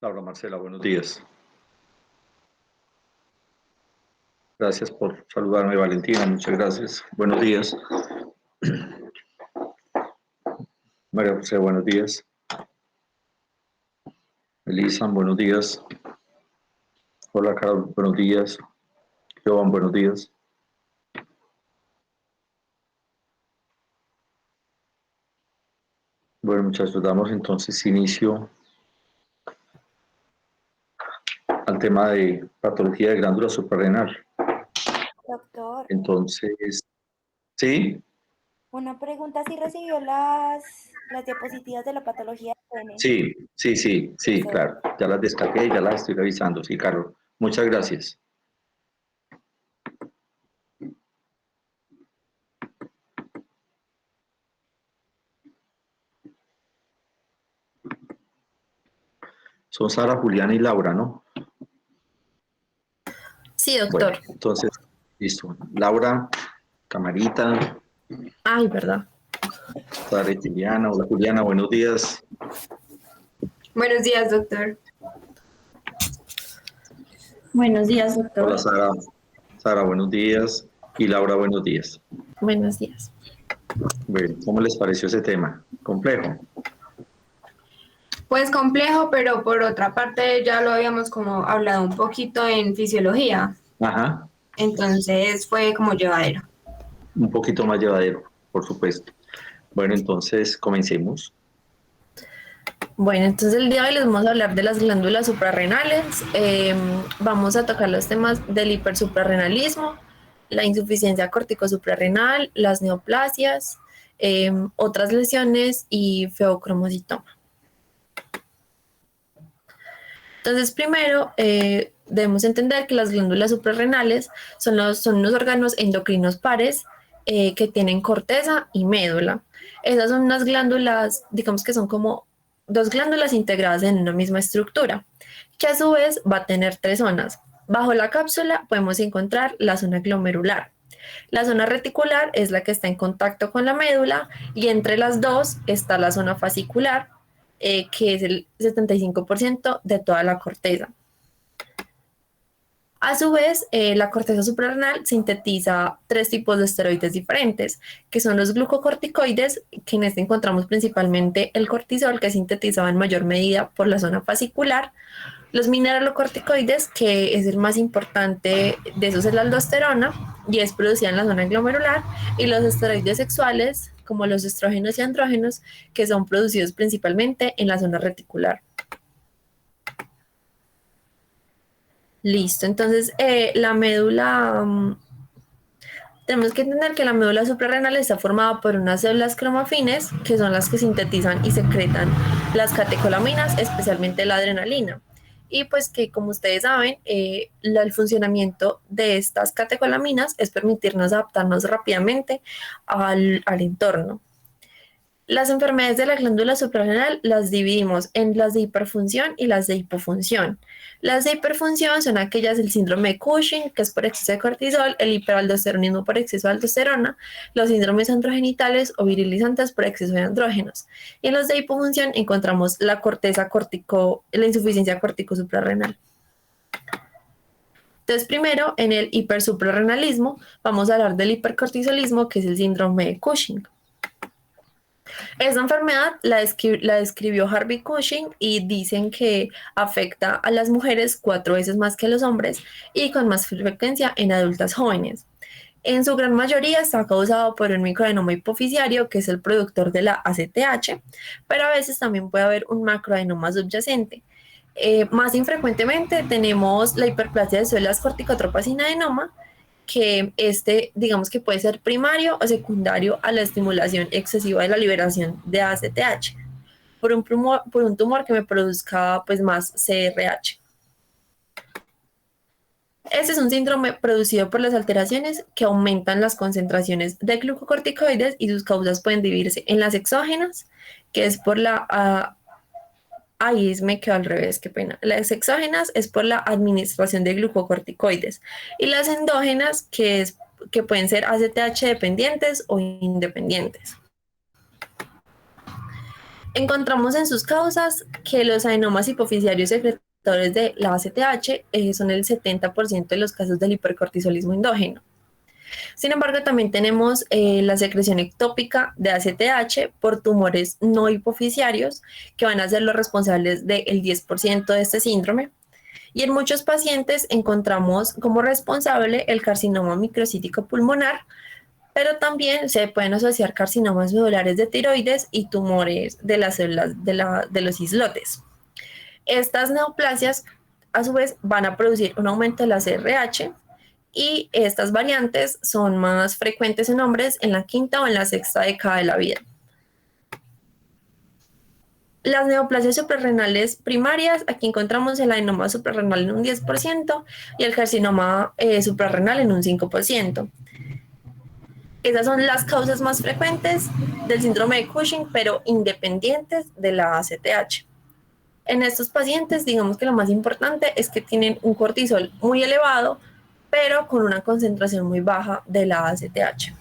Laura Marcela, buenos días. Gracias por saludarme, Valentina, muchas gracias. Buenos días. María José, buenos días. Elisa, buenos días. Hola, Carol, buenos días. Joan, buenos días. Bueno, muchachos, damos entonces inicio al tema de patología de glándula suprarrenal. Doctor, Entonces, ¿sí? una pregunta, ¿si recibió las diapositivas de la patología de pene? Sí, Listo. claro. Ya las descargué, ya las estoy revisando. Sí, Carol. Muchas gracias. Son Sara, Juliana y Laura, ¿no? Sí, Bueno, doctor. entonces, listo. Laura, camarita, Ay, verdad. Sara y Juliana. Hola, Juliana, buenos días. Buenos días, doctor. Buenos días, Hola, doctor. Sara. Sara, buenos días. Y Laura, buenos días. Buenos días. Bueno, ¿cómo les pareció ese tema? ¿Complejo? Pues complejo, pero por otra parte ya lo habíamos como hablado un poquito en fisiología, Ajá, entonces fue como llevadero. un poquito más llevadero, por supuesto. Bueno, entonces comencemos. Bueno, entonces el día de hoy les vamos a hablar de las glándulas suprarrenales. Vamos a tocar los temas del hipersuprarrenalismo, la insuficiencia corticosuprarrenal, las neoplasias, otras lesiones y feocromocitoma. Entonces, primero, debemos entender que las glándulas suprarrenales son unos órganos endocrinos pares que tienen corteza y médula. Esas son unas glándulas, digamos que son como dos glándulas integradas en una misma estructura, que a su vez va a tener tres zonas. Bajo la cápsula podemos encontrar la zona glomerular. La zona reticular es la que está en contacto con la médula y entre las dos está la zona fascicular, que es el 75% de toda la corteza. A su vez, la corteza suprarrenal sintetiza tres tipos de esteroides diferentes, que son los glucocorticoides, que en este encontramos principalmente el cortisol, que es sintetizado en mayor medida por la zona fascicular, los mineralocorticoides, que es el más importante de esos, es la aldosterona, y es producida en la zona glomerular, y los esteroides sexuales, como los estrógenos y andrógenos, que son producidos principalmente en la zona reticular. Listo, entonces la médula, tenemos que entender que la médula suprarrenal está formada por unas células cromafines, que son las que sintetizan y secretan las catecolaminas, especialmente la adrenalina. Y pues que, como ustedes saben, el funcionamiento de estas catecolaminas es permitirnos adaptarnos rápidamente al entorno. Las enfermedades de la glándula suprarrenal las dividimos en las de hiperfunción y las de hipofunción. Las de hiperfunción son aquellas del síndrome de Cushing, que es por exceso de cortisol, el hiperaldosteronismo por exceso de aldosterona, los síndromes androgenitales o virilizantes por exceso de andrógenos. Y en los de hipofunción encontramos la la insuficiencia cortico-suprarrenal. Entonces, primero, en el hipersuprarrenalismo, vamos a hablar del hipercortisolismo, que es el síndrome de Cushing. Esta enfermedad la describió Harvey Cushing y dicen que afecta a las mujeres 4 veces más que a los hombres y con más frecuencia en adultas jóvenes. En su gran mayoría está causado por un microadenoma hipofisiario, que es el productor de la ACTH, pero a veces también puede haber un macroadenoma subyacente. Más infrecuentemente tenemos la hiperplasia de células corticotropas sin adenoma, que digamos que puede ser primario o secundario a la estimulación excesiva de la liberación de ACTH por un tumor que me produzca pues más CRH. Este es un síndrome producido por las alteraciones que aumentan las concentraciones de glucocorticoides y sus causas pueden dividirse en las exógenas, que es por la ahí me quedó al revés, qué pena. Las exógenas es por la administración de glucocorticoides y las endógenas que pueden ser ACTH dependientes o independientes. Encontramos en sus causas que los adenomas hipofisiarios secretores de la ACTH son el 70% de los casos del hipercortisolismo endógeno. Sin embargo, también tenemos la secreción ectópica de ACTH por tumores no hipofisiarios, que van a ser los responsables del 10% de este síndrome. Y en muchos pacientes encontramos como responsable el carcinoma microcítico pulmonar, pero también se pueden asociar carcinomas medulares de tiroides y tumores de las células de los islotes. Estas neoplasias, a su vez, van a producir un aumento de la CRH, y estas variantes son más frecuentes en hombres en la quinta o en la sexta década de la vida. Las neoplasias suprarrenales primarias, aquí encontramos el adenoma suprarrenal en un 10% y el carcinoma suprarrenal en un 5%. Esas son las causas más frecuentes del síndrome de Cushing, pero independientes de la ACTH. En estos pacientes, digamos que lo más importante es que tienen un cortisol muy elevado, pero con una concentración muy baja de la ACTH.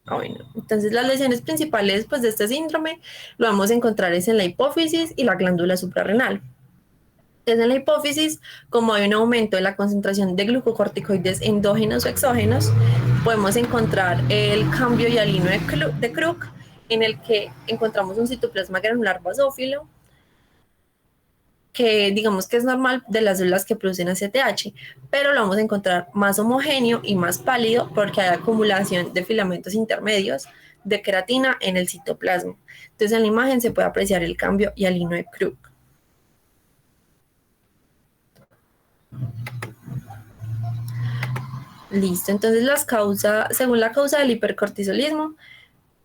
Bueno, entonces las lesiones principales de este síndrome lo vamos a encontrar es en la hipófisis y la glándula suprarrenal. Desde la hipófisis, como hay un aumento de la concentración de glucocorticoides endógenos o exógenos, podemos encontrar el cambio hialino de Kruk, en el que encontramos un citoplasma granular basófilo, que digamos que es normal de las células que producen ACTH, pero lo vamos a encontrar más homogéneo y más pálido porque hay acumulación de filamentos intermedios de queratina en el citoplasma. Entonces en la imagen se puede apreciar el cambio hialino de Kruk. Listo, entonces según la causa del hipercortisolismo,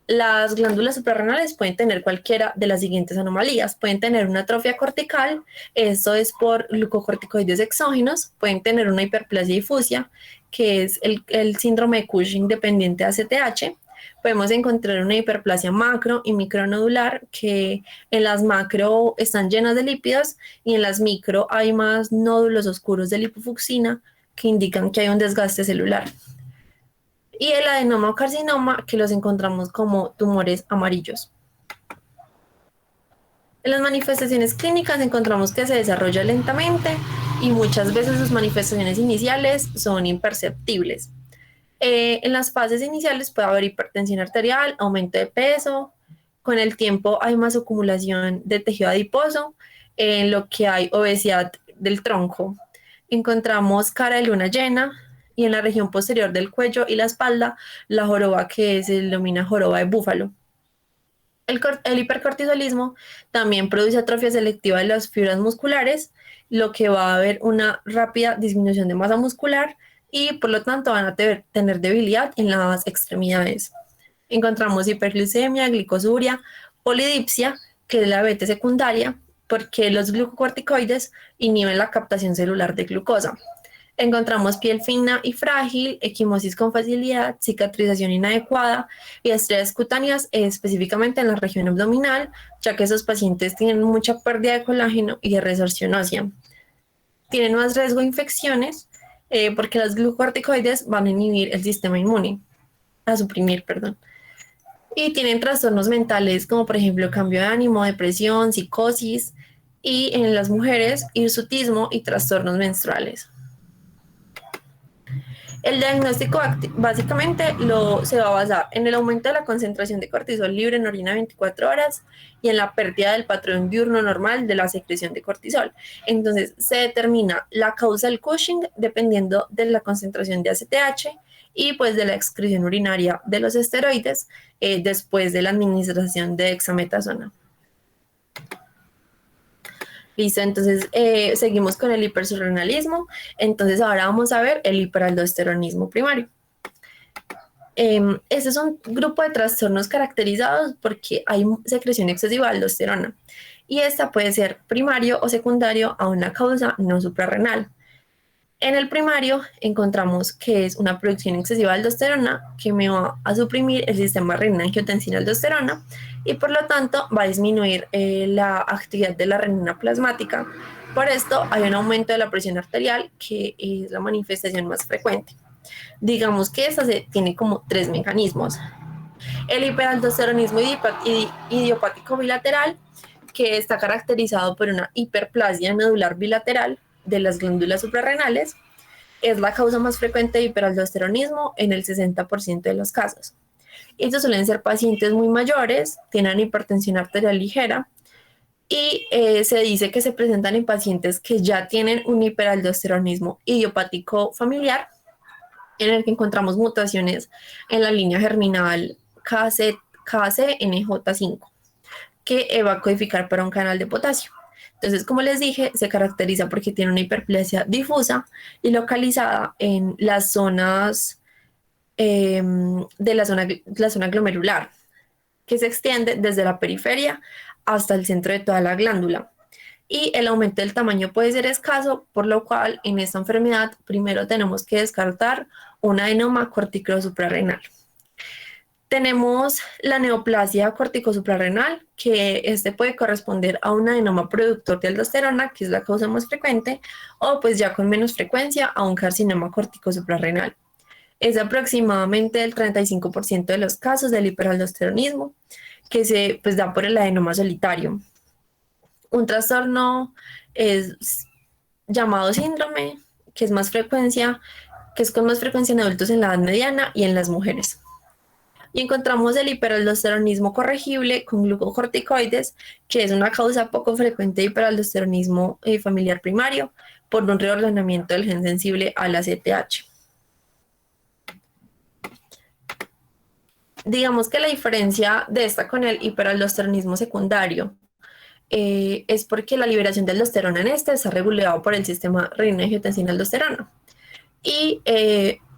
las glándulas suprarrenales pueden tener cualquiera de las siguientes anomalías. Pueden tener una atrofia cortical, esto es por glucocorticoides exógenos. Pueden tener una hiperplasia difusa, que es el síndrome de Cushing dependiente de ACTH. Podemos encontrar una hiperplasia macro y micronodular, que en las macro están llenas de lípidos y en las micro hay más nódulos oscuros de lipofucsina que indican que hay un desgaste celular. Y el adenoma o carcinoma, que los encontramos como tumores amarillos. En las manifestaciones clínicas encontramos que se desarrolla lentamente y muchas veces sus manifestaciones iniciales son imperceptibles. En las fases iniciales puede haber hipertensión arterial, aumento de peso. Con el tiempo hay más acumulación de tejido adiposo, en lo que hay obesidad del tronco. Encontramos cara de luna llena y en la región posterior del cuello y la espalda la joroba que se denomina joroba de búfalo. El hipercortisolismo también produce atrofia selectiva de las fibras musculares, lo que va a haber una rápida disminución de masa muscular y por lo tanto van a tener debilidad en las extremidades. Encontramos hiperglucemia, glicosuria, polidipsia, que es la diabetes secundaria, porque los glucocorticoides inhiben la captación celular de glucosa. Encontramos piel fina y frágil, equimosis con facilidad, cicatrización inadecuada y estrellas cutáneas, específicamente en la región abdominal, ya que esos pacientes tienen mucha pérdida de colágeno y de resorción ósea. Tienen más riesgo de infecciones porque los glucocorticoides van a inhibir el sistema inmune, y tienen trastornos mentales como por ejemplo cambio de ánimo, depresión, psicosis y en las mujeres hirsutismo y trastornos menstruales. El diagnóstico básicamente se va a basar en el aumento de la concentración de cortisol libre en orina 24 horas y en la pérdida del patrón diurno normal de la secreción de cortisol. Entonces se determina la causa del Cushing dependiendo de la concentración de ACTH y pues de la excreción urinaria de los esteroides después de la administración de dexametasona. Listo, entonces seguimos con el hipersurrenalismo. Entonces ahora vamos a ver el hiperaldosteronismo primario. Este es un grupo de trastornos caracterizados porque hay secreción excesiva de aldosterona y esta puede ser primario o secundario a una causa no suprarrenal. En el primario encontramos que es una producción excesiva de aldosterona que me va a suprimir el sistema renina-angiotensina-aldosterona y por lo tanto va a disminuir la actividad de la renina plasmática. Por esto hay un aumento de la presión arterial que es la manifestación más frecuente. Digamos que esta tiene como tres mecanismos. El hiperaldosteronismo idiopático bilateral, que está caracterizado por una hiperplasia nodular bilateral de las glándulas suprarrenales, es la causa más frecuente de hiperaldosteronismo en el 60% de los casos. Estos suelen ser pacientes muy mayores, tienen hipertensión arterial ligera y se dice que se presentan en pacientes que ya tienen un hiperaldosteronismo idiopático familiar, en el que encontramos mutaciones en la línea germinal KCNJ5, que va a codificar para un canal de potasio. Entonces, como les dije, se caracteriza porque tiene una hiperplasia difusa y localizada en las zonas de la zona glomerular, que se extiende desde la periferia hasta el centro de toda la glándula. Y el aumento del tamaño puede ser escaso, por lo cual en esta enfermedad primero tenemos que descartar un adenoma corticosuprarrenal. Tenemos la neoplasia corticosuprarrenal, que este puede corresponder a un adenoma productor de aldosterona, que es la causa más frecuente, o pues ya con menos frecuencia a un carcinoma corticosuprarrenal. Es aproximadamente el 35% de los casos del hiperaldosteronismo, que se da por el adenoma solitario. Un trastorno es llamado síndrome, que es con más frecuencia en adultos en la edad mediana y en las mujeres. Y encontramos el hiperaldosteronismo corregible con glucocorticoides, que es una causa poco frecuente de hiperaldosteronismo familiar primario por un reordenamiento del gen sensible a la ACTH. Digamos que la diferencia de esta con el hiperaldosteronismo secundario es porque la liberación de aldosterona en este está regulado por el sistema renina-angiotensina-aldosterona. Y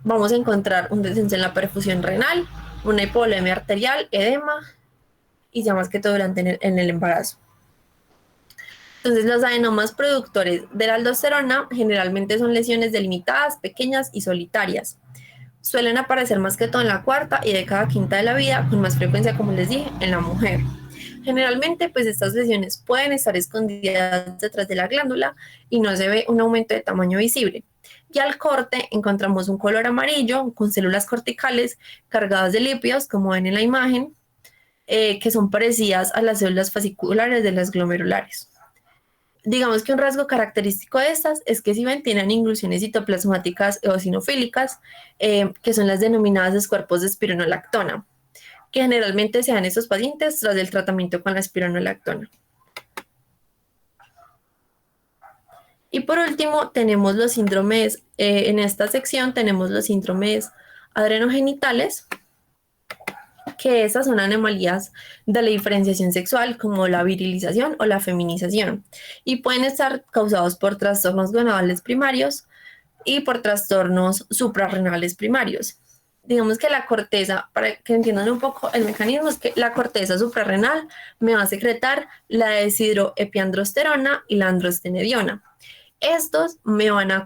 vamos a encontrar un descenso en la perfusión renal, una hipovolemia arterial, edema, y ya más que todo durante en el embarazo. Entonces, los adenomas productores de la aldosterona generalmente son lesiones delimitadas, pequeñas y solitarias. Suelen aparecer más que todo en la cuarta y década quinta de la vida, con más frecuencia, como les dije, en la mujer. Generalmente, pues estas lesiones pueden estar escondidas detrás de la glándula y no se ve un aumento de tamaño visible. Y al corte encontramos un color amarillo con células corticales cargadas de lípidos, como ven en la imagen, que son parecidas a las células fasciculares de las glomerulares. Digamos que un rasgo característico de estas es que si ven tienen inclusiones citoplasmáticas eosinofílicas, que son las denominadas escuerpos de espironolactona, que generalmente se dan en estos pacientes tras el tratamiento con la espironolactona. Y por último tenemos los síndromes, en esta sección tenemos los síndromes adrenogenitales, que esas son anomalías de la diferenciación sexual, como la virilización o la feminización, y pueden estar causados por trastornos gonadales primarios y por trastornos suprarrenales primarios. Digamos que la corteza, para que entiendan un poco el mecanismo, es que la corteza suprarrenal me va a secretar la deshidroepiandrosterona y la androstenediona. Estos se van a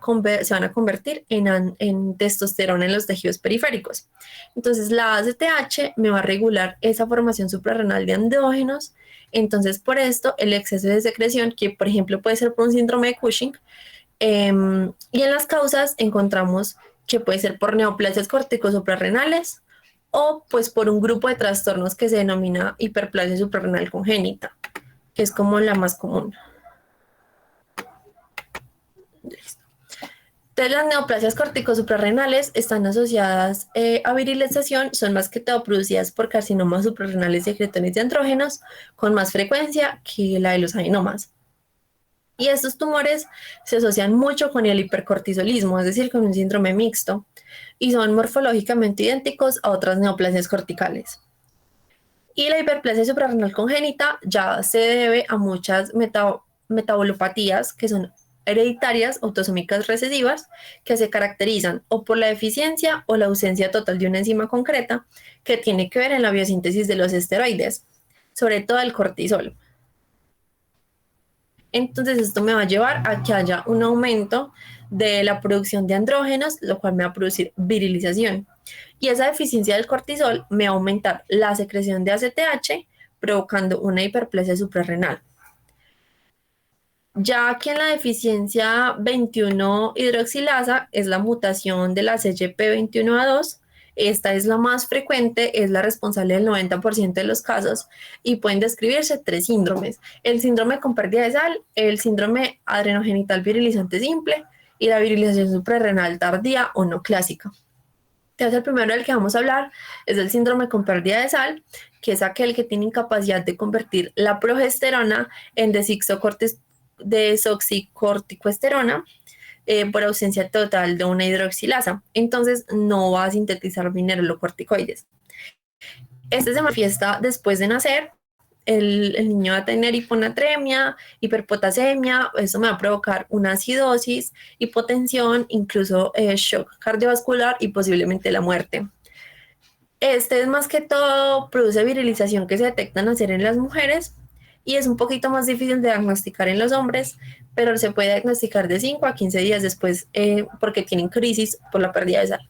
convertir en testosterona en los tejidos periféricos. Entonces la ACTH me va a regular esa formación suprarrenal de andrógenos. Entonces por esto el exceso de secreción, que por ejemplo puede ser por un síndrome de Cushing, y en las causas encontramos que puede ser por neoplasias corticosuprarrenales o pues por un grupo de trastornos que se denomina hiperplasia suprarrenal congénita, que es como la más común. Entonces, las neoplasias corticosuprarrenales están asociadas a virilización, son más que todo producidas por carcinomas suprarrenales secretores de andrógenos con más frecuencia que la de los adenomas. Y estos tumores se asocian mucho con el hipercortisolismo, es decir, con un síndrome mixto, y son morfológicamente idénticos a otras neoplasias corticales. Y la hiperplasia suprarrenal congénita ya se debe a muchas metabolopatías que son hereditarias autosómicas recesivas, que se caracterizan o por la deficiencia o la ausencia total de una enzima concreta que tiene que ver en la biosíntesis de los esteroides, sobre todo el cortisol. Entonces esto me va a llevar a que haya un aumento de la producción de andrógenos, lo cual me va a producir virilización. Y esa deficiencia del cortisol me va a aumentar la secreción de ACTH, provocando una hiperplasia suprarrenal. Ya que en la deficiencia 21 hidroxilasa es la mutación de la CYP21A2, Esta es la más frecuente, es la responsable del 90% de los casos y pueden describirse 3 síndromes. El síndrome con pérdida de sal, el síndrome adrenogenital virilizante simple y la virilización suprarrenal tardía o no clásica. Entonces, el primero del que vamos a hablar es el síndrome con pérdida de sal, que es aquel que tiene incapacidad de convertir la progesterona en desoxicorticoesterona por ausencia total de una hidroxilasa. Entonces, no va a sintetizar mineralocorticoides. Este se manifiesta después de nacer. El niño va a tener hiponatremia, hiperpotasemia, eso me va a provocar una acidosis, hipotensión, incluso shock cardiovascular y posiblemente la muerte. Este es más que todo, produce virilización que se detecta al nacer en las mujeres y es un poquito más difícil de diagnosticar en los hombres, pero se puede diagnosticar de 5 a 15 días después porque tienen crisis por la pérdida de sal.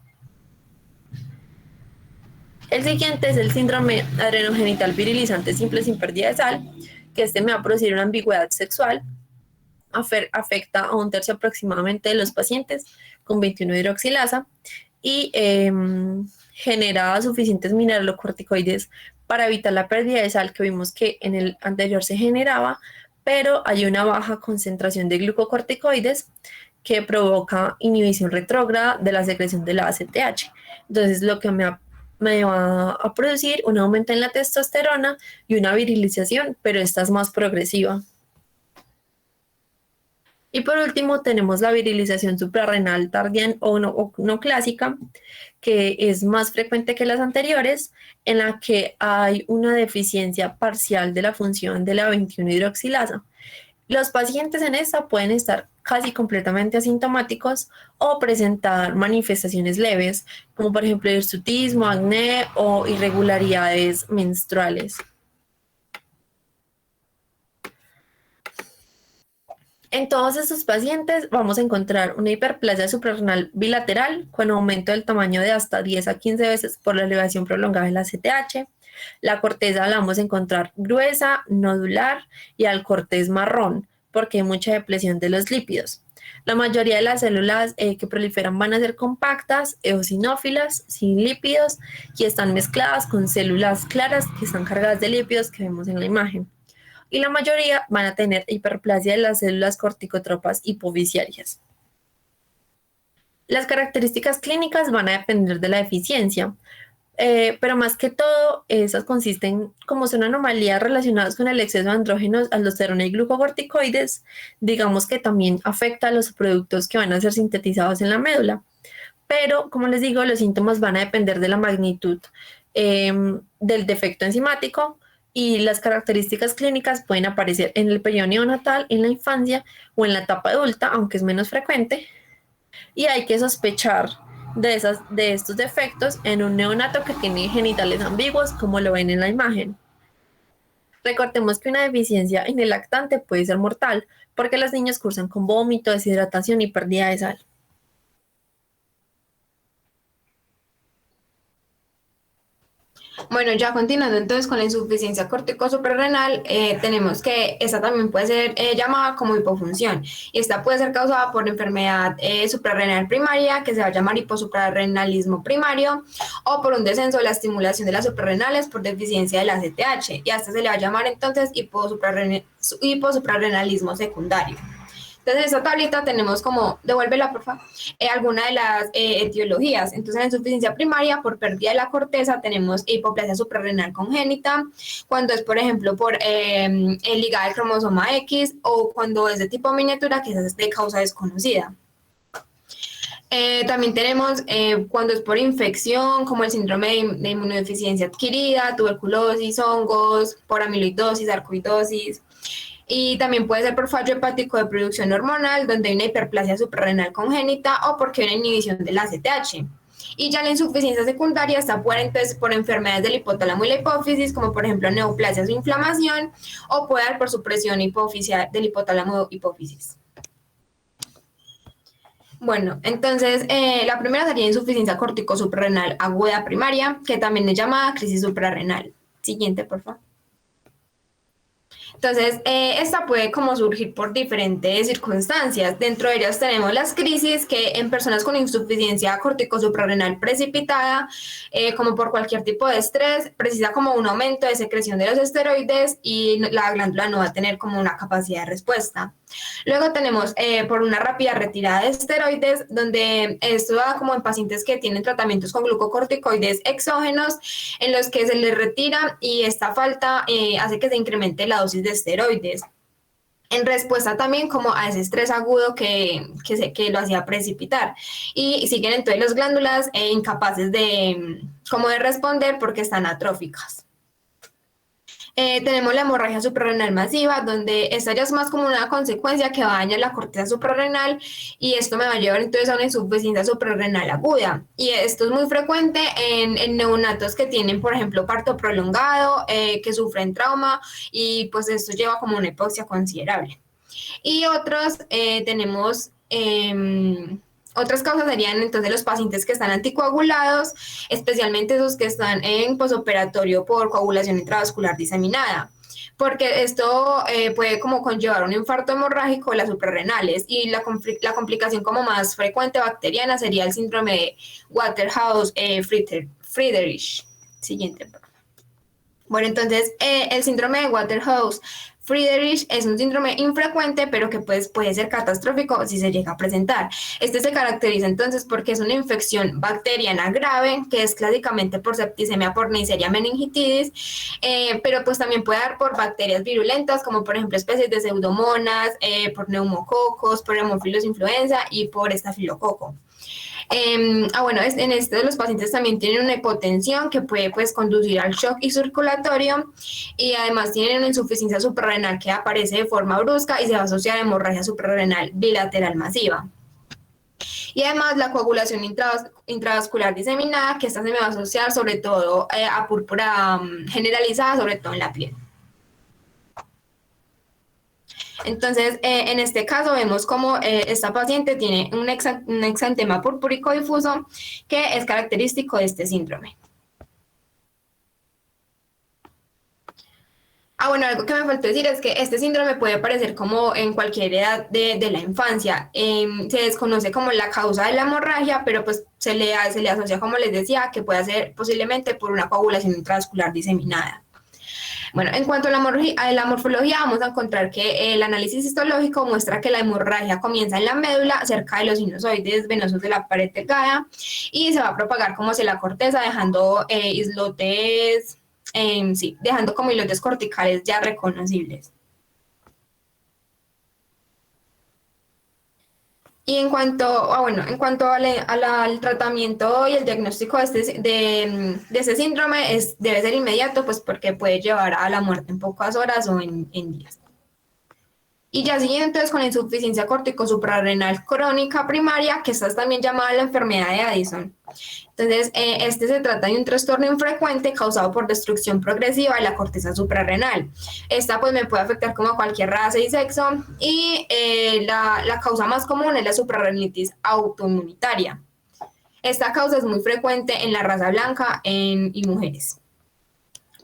El siguiente es el síndrome adrenogenital virilizante simple sin pérdida de sal, que este me va a producir una ambigüedad sexual. Afecta a 1/3 aproximadamente de los pacientes con 21-hidroxilasa y genera suficientes mineralocorticoides para evitar la pérdida de sal que vimos que en el anterior se generaba, pero hay una baja concentración de glucocorticoides que provoca inhibición retrógrada de la secreción de la ACTH. Entonces, lo que me va a producir un aumento en la testosterona y una virilización, pero esta es más progresiva. Y por último tenemos la virilización suprarrenal tardía o no clásica, que es más frecuente que las anteriores, en la que hay una deficiencia parcial de la función de la 21-hidroxilasa. Los pacientes en esta pueden estar casi completamente asintomáticos o presentar manifestaciones leves, como por ejemplo hirsutismo, acné o irregularidades menstruales. En todos estos pacientes vamos a encontrar una hiperplasia suprarrenal bilateral con aumento del tamaño de hasta 10 a 15 veces por la elevación prolongada de la ACTH. La corteza la vamos a encontrar gruesa, nodular y al cortez marrón, porque hay mucha depresión de los lípidos. La mayoría de las células que proliferan van a ser compactas, eosinófilas, sin lípidos y están mezcladas con células claras que están cargadas de lípidos que vemos en la imagen. Y la mayoría van a tener hiperplasia de las células corticotropas hipoviciarias. Las características clínicas van a depender de la deficiencia, pero más que todo, esas consisten como son anomalías relacionadas con el exceso de andrógenos, aldosterona y glucocorticoides, digamos que también afecta a los productos que van a ser sintetizados en la médula. Pero, como les digo, los síntomas van a depender de la magnitud del defecto enzimático y las características clínicas pueden aparecer en el periodo neonatal, en la infancia o en la etapa adulta, aunque es menos frecuente. Y hay que sospechar de estos defectos en un neonato que tiene genitales ambiguos, como lo ven en la imagen. Recordemos que una deficiencia en el lactante puede ser mortal, porque los niños cursan con vómito, deshidratación y pérdida de sal. Bueno, ya continuando entonces con la insuficiencia córtico-suprarrenal, tenemos que esta también puede ser llamada como hipofunción, y esta puede ser causada por enfermedad suprarrenal primaria, que se va a llamar hiposuprarrenalismo primario, o por un descenso de la estimulación de las suprarrenales por deficiencia de la ACTH, y a esta se le va a llamar entonces hiposuprarrenalismo secundario. Entonces, en esta tablita tenemos como, devuélvela por favor, alguna de las etiologías. Entonces, en insuficiencia primaria, por pérdida de la corteza, tenemos hipoplasia suprarrenal congénita, cuando es, por ejemplo, por ligada al cromosoma X, o cuando es de tipo miniatura, que es de causa desconocida. También tenemos cuando es por infección, como el síndrome de inmunodeficiencia adquirida, tuberculosis, hongos, por amiloidosis, sarcoidosis. Y también puede ser por fallo hepático de producción hormonal, donde hay una hiperplasia suprarrenal congénita o porque hay una inhibición de la ACTH. Y ya la insuficiencia secundaria está entonces por enfermedades del hipotálamo y la hipófisis, como por ejemplo neoplasias o inflamación, o puede dar por supresión hipófisa del hipotálamo o hipófisis. Bueno, entonces la primera sería insuficiencia córtico-suprarrenal aguda primaria, que también es llamada crisis suprarrenal. Siguiente, por favor. Entonces, esta puede como surgir por diferentes circunstancias. Dentro de ellas tenemos las crisis, que en personas con insuficiencia corticosuprarrenal precipitada, como por cualquier tipo de estrés, precisa como un aumento de secreción de los esteroides y la glándula no va a tener como una capacidad de respuesta. Luego tenemos por una rápida retirada de esteroides, donde esto da como en pacientes que tienen tratamientos con glucocorticoides exógenos, en los que se les retira y esta falta hace que se incremente la dosis de esteroides. En respuesta también como a ese estrés agudo que lo hacía precipitar. Y siguen entonces las glándulas incapaces de responder porque están atróficas. Tenemos la hemorragia suprarrenal masiva, donde esta ya es más como una consecuencia que va a dañar la corteza suprarrenal y esto me va a llevar entonces a una insuficiencia suprarrenal aguda. Y esto es muy frecuente en neonatos que tienen, por ejemplo, parto prolongado, que sufren trauma y pues esto lleva como una hipoxia considerable. Y otros tenemos... otras causas serían entonces los pacientes que están anticoagulados, especialmente esos que están en posoperatorio por coagulación intravascular diseminada, porque esto puede como conllevar un infarto hemorrágico de las suprarrenales y la complicación como más frecuente bacteriana sería el síndrome de Waterhouse-Friedrich. Siguiente. Bueno, entonces el síndrome de Waterhouse-Friedrich es un síndrome infrecuente, pero que pues, puede ser catastrófico si se llega a presentar. Este se caracteriza entonces porque es una infección bacteriana grave, que es clásicamente por septicemia por Neisseria meningitidis, pero pues también puede dar por bacterias virulentas, como por ejemplo especies de pseudomonas, por neumococos, por Haemophilus influenza y por estafilococo. Bueno, en este de los pacientes también tienen una hipotensión que puede pues conducir al shock y circulatorio y además tienen una insuficiencia suprarrenal que aparece de forma brusca y se va a asociar a hemorragia suprarrenal bilateral masiva. Y además la coagulación intravascular diseminada, que esta se me va a asociar sobre todo a púrpura generalizada, sobre todo en la piel. Entonces, en este caso vemos como esta paciente tiene un exantema purpúrico difuso que es característico de este síndrome. Bueno, algo que me faltó decir es que este síndrome puede aparecer como en cualquier edad de la infancia. Se desconoce como la causa de la hemorragia, pero pues se le asocia, como les decía, que puede ser posiblemente por una coagulación intravascular diseminada. Bueno, en cuanto a la morfología, vamos a encontrar que el análisis histológico muestra que la hemorragia comienza en la médula, cerca de los sinusoides venosos de la pared delgada, y se va a propagar como hacia la corteza, dejando dejando como islotes corticales ya reconocibles. Y en cuanto al tratamiento y el diagnóstico de este síndrome, debe ser inmediato, pues porque puede llevar a la muerte en pocas horas o en días. Y ya siguiendo entonces con la insuficiencia corticosuprarrenal crónica primaria, que esta es también llamada la enfermedad de Addison. Entonces, se trata de un trastorno infrecuente causado por destrucción progresiva de la corteza suprarrenal. Esta pues me puede afectar como a cualquier raza y sexo, y la causa más común es la suprarrenalitis autoinmunitaria. Esta causa es muy frecuente en la raza blanca y mujeres.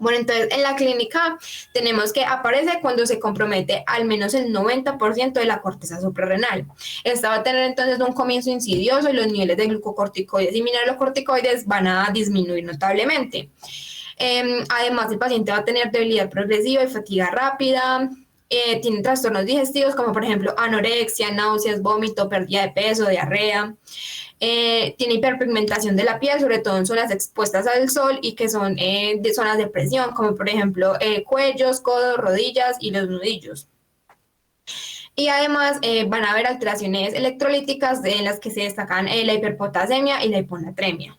Bueno, entonces en la clínica tenemos que aparece cuando se compromete al menos el 90% de la corteza suprarrenal. Esta va a tener entonces un comienzo insidioso y los niveles de glucocorticoides y mineralocorticoides van a disminuir notablemente. Además, el paciente va a tener debilidad progresiva y fatiga rápida. Tiene trastornos digestivos como por ejemplo anorexia, náuseas, vómito, pérdida de peso, diarrea. Tiene hiperpigmentación de la piel, sobre todo en zonas expuestas al sol y que son de zonas de presión, como por ejemplo cuellos, codos, rodillas y los nudillos. Y además van a haber alteraciones electrolíticas en las que se destacan la hiperpotasemia y la hiponatremia.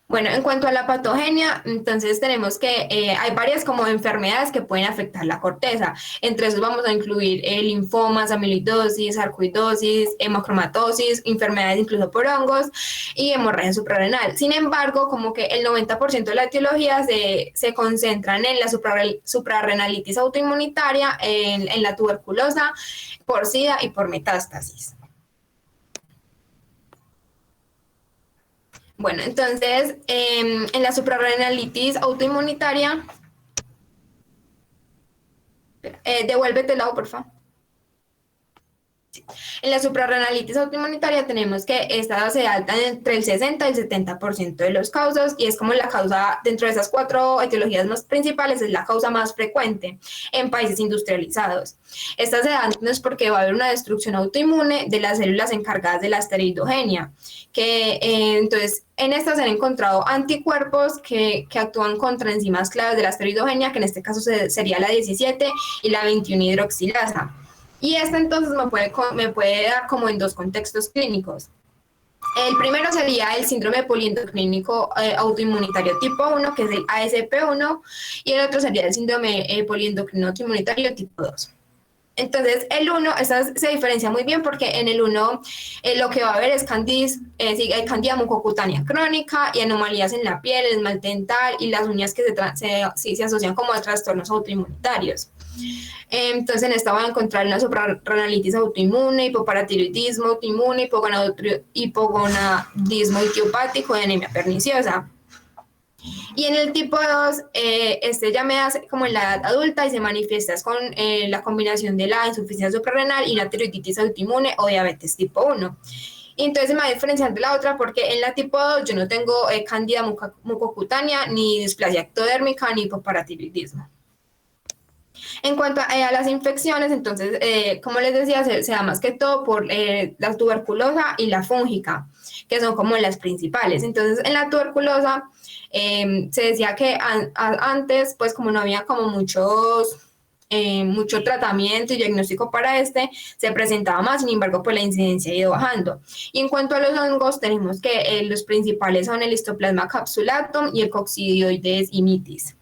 Bueno, en cuanto a la patogenia, entonces tenemos que hay varias como enfermedades que pueden afectar la corteza. Entre esos vamos a incluir linfomas, amiloidosis, sarcoidosis, hemocromatosis, enfermedades incluso por hongos y hemorragia suprarrenal. Sin embargo, como que el 90% de la etiología se concentran en la suprarrenalitis autoinmunitaria, en la tuberculosa, por SIDA y por metástasis. Bueno, entonces, en la suprarrenalitis autoinmunitaria, devuélvete el lado, por favor. En la suprarrenalitis autoinmunitaria tenemos que esta se da entre el 60 y el 70% de los casos y es como la causa, dentro de esas 4 etiologías más principales, es la causa más frecuente en países industrializados. Esta se da entonces porque va a haber una destrucción autoinmune de las células encargadas de la esteroidogenia, que entonces en estas se han encontrado anticuerpos que actúan contra enzimas claves de la esteroidogenia, que en este caso sería la 17 y la 21 hidroxilasa. Y esta entonces me puede dar como en 2 contextos clínicos. El primero sería el síndrome poliendocrínico autoinmunitario tipo 1, que es el ASP1, y el otro sería el síndrome poliendocrino autoinmunitario tipo 2. Entonces, el 1, se diferencia muy bien porque en el 1 lo que va a haber es candida mucocutánea crónica y anomalías en la piel, el esmalte dental y las uñas que se asocian como a trastornos autoinmunitarios. Entonces, en esta van a encontrar una suprarrenalitis autoinmune, hipoparatiroidismo autoinmune, hipogonadismo idiopático y anemia perniciosa. Y en el tipo 2, ya me hace como en la edad adulta y se manifiesta con la combinación de la insuficiencia suprarrenal y la tiroiditis autoinmune o diabetes tipo 1. Y entonces me va a diferenciar de la otra porque en la tipo 2 yo no tengo cándida mucocutánea, ni displasia ectodérmica, ni hipoparatiroidismo. En cuanto a las infecciones, entonces, como les decía, se da más que todo por la tuberculosa y la fúngica, que son como las principales. Entonces, en la tuberculosa se decía que antes, pues como no había como mucho tratamiento y diagnóstico para se presentaba más, sin embargo, pues la incidencia ha ido bajando. Y en cuanto a los hongos, tenemos que los principales son el Histoplasma capsulatum y el Coccidioides imitis.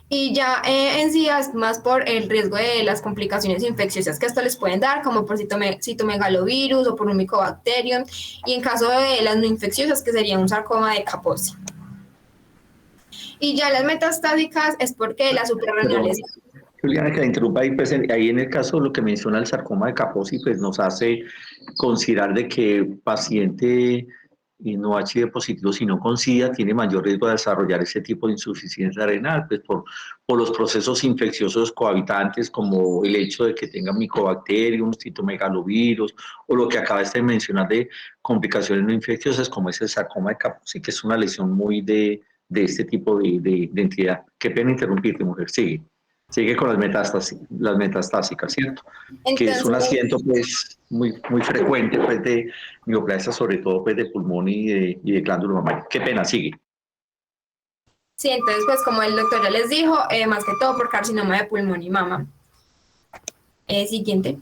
Y ya en sí es más por el riesgo de las complicaciones infecciosas que esto les pueden dar, como por citomegalovirus o por un Mycobacterium, y en caso de las no infecciosas, que sería un sarcoma de Kaposi. Y ya las metastásicas es porque las suprarrenales... Juliana, que la interrumpa ahí, pues ahí en el caso lo que menciona el sarcoma de Kaposi, pues nos hace considerar de que el paciente no HIV positivo, sino con SIDA, tiene mayor riesgo de desarrollar ese tipo de insuficiencia renal, pues por los procesos infecciosos cohabitantes, como el hecho de que tenga Mycobacterium, citomegalovirus, o lo que acabas de mencionar de complicaciones no infecciosas, como es el sarcoma de Kaposi, que es una lesión muy de este tipo de entidad. Qué pena interrumpirte, mujer, sigue. Sigue con las metastásicas, ¿cierto? Entonces, que es un asiento pues muy frecuente pues de neoplasia, sobre todo pues de pulmón y de glándula mamaria. Qué pena, sigue. Sí, entonces pues como el doctor ya les dijo, más que todo por carcinoma de pulmón y mama. Siguiente.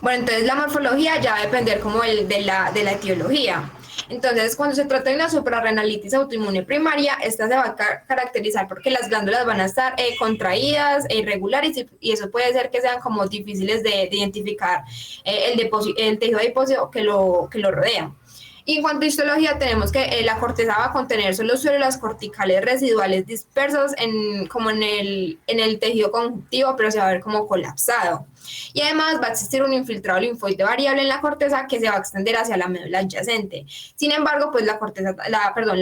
Bueno, entonces la morfología ya va a depender como de la etiología. Entonces, cuando se trata de una suprarrenalitis autoinmune primaria, esta se va a caracterizar porque las glándulas van a estar contraídas e irregulares y eso puede ser que sean como difíciles de identificar el tejido adiposo que lo rodea. Y en cuanto a histología, tenemos que la corteza va a contener solo células corticales residuales dispersas como en el tejido conjuntivo, pero se va a ver como colapsado. Y además va a existir un infiltrado linfoide variable en la corteza que se va a extender hacia la médula adyacente. Sin embargo, pues la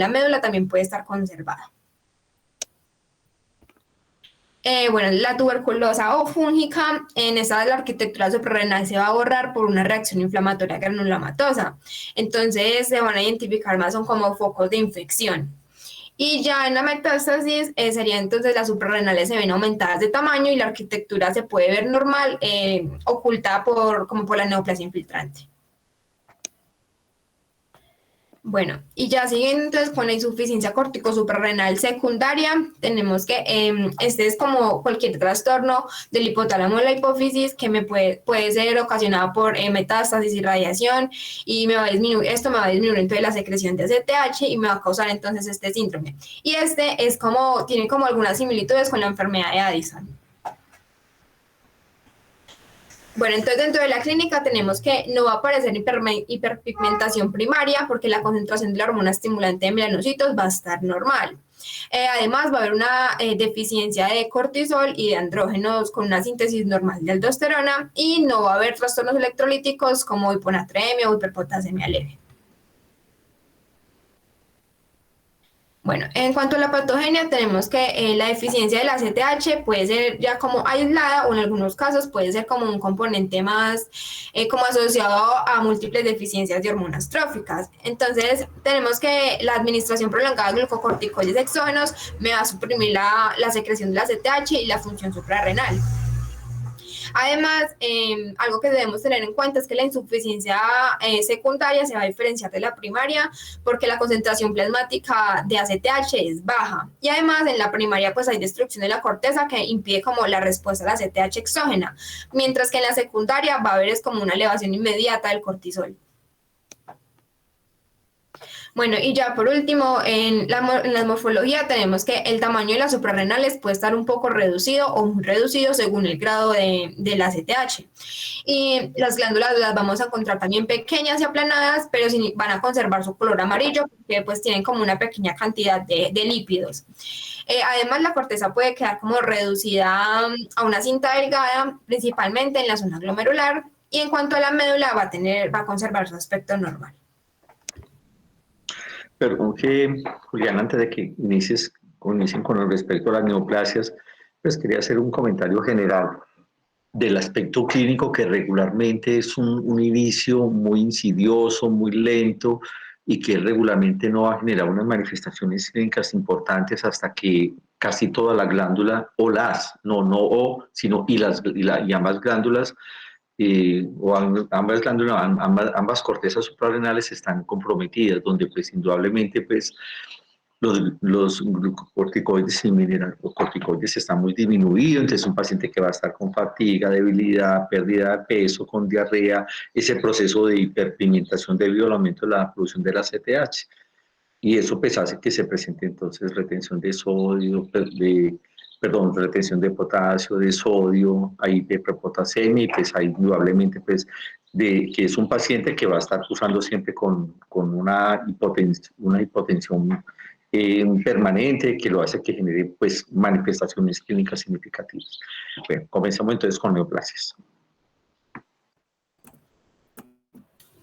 médula también puede estar conservada. Bueno, la tuberculosa o fúngica, en esta la arquitectura suprarrenal se va a borrar por una reacción inflamatoria granulomatosa. Entonces se van a identificar más son como focos de infección. Y ya en la metástasis sería entonces las suprarrenales se ven aumentadas de tamaño y la arquitectura se puede ver normal, ocultada como por la neoplasia infiltrante. Bueno, y ya siguiendo entonces con la insuficiencia córtico suprarrenal secundaria, tenemos que este es como cualquier trastorno del hipotálamo de la hipófisis que puede ser ocasionado por metástasis y radiación y esto me va a disminuir entonces la secreción de ACTH y me va a causar entonces este síndrome. Y tiene como algunas similitudes con la enfermedad de Addison. Bueno, entonces dentro de la clínica tenemos que no va a aparecer hiperpigmentación primaria porque la concentración de la hormona estimulante de melanocitos va a estar normal. Además, va a haber una deficiencia de cortisol y de andrógenos con una síntesis normal de aldosterona y no va a haber trastornos electrolíticos como hiponatremia o hiperpotasemia leve. Bueno, en cuanto a la patogenia, tenemos que la deficiencia de la ACTH puede ser ya como aislada o en algunos casos puede ser como un componente más como asociado a múltiples deficiencias de hormonas tróficas. Entonces, tenemos que la administración prolongada de glucocorticoides exógenos me va a suprimir la secreción de la ACTH y la función suprarrenal. Además, algo que debemos tener en cuenta es que la insuficiencia secundaria se va a diferenciar de la primaria porque la concentración plasmática de ACTH es baja. Y además, en la primaria pues hay destrucción de la corteza que impide como la respuesta a la ACTH exógena, mientras que en la secundaria va a haber es como una elevación inmediata del cortisol. Bueno, y ya por último, en la morfología tenemos que el tamaño de las suprarrenales puede estar un poco reducido o muy reducido según el grado de la ACTH. Y las glándulas las vamos a encontrar también pequeñas y aplanadas, pero sí van a conservar su color amarillo porque pues tienen como una pequeña cantidad de lípidos. Además, la corteza puede quedar como reducida a una cinta delgada, principalmente en la zona glomerular, y en cuanto a la médula va a conservar su aspecto normal. Perdón que, Julián, antes de que inicien con respecto a las neoplasias, pues quería hacer un comentario general del aspecto clínico que regularmente es un inicio muy insidioso, muy lento y que regularmente no va a generar unas manifestaciones clínicas importantes hasta que casi toda la glándula, sino y ambas glándulas ambas cortezas suprarrenales están comprometidas, donde pues indudablemente pues los glucocorticoides y mineralocorticoides están muy disminuidos, entonces un paciente que va a estar con fatiga, debilidad, pérdida de peso, con diarrea, ese proceso de hiperpigmentación debido al aumento de la producción de la ACTH. Y eso pues hace que se presente entonces retención de sodio, retención de potasio, de sodio, hay hiperpotasemia y pues hay indudablemente pues que es un paciente que va a estar usando siempre con una hipotensión permanente que lo hace que genere pues manifestaciones clínicas significativas. Bueno, comencemos entonces con neoplasias.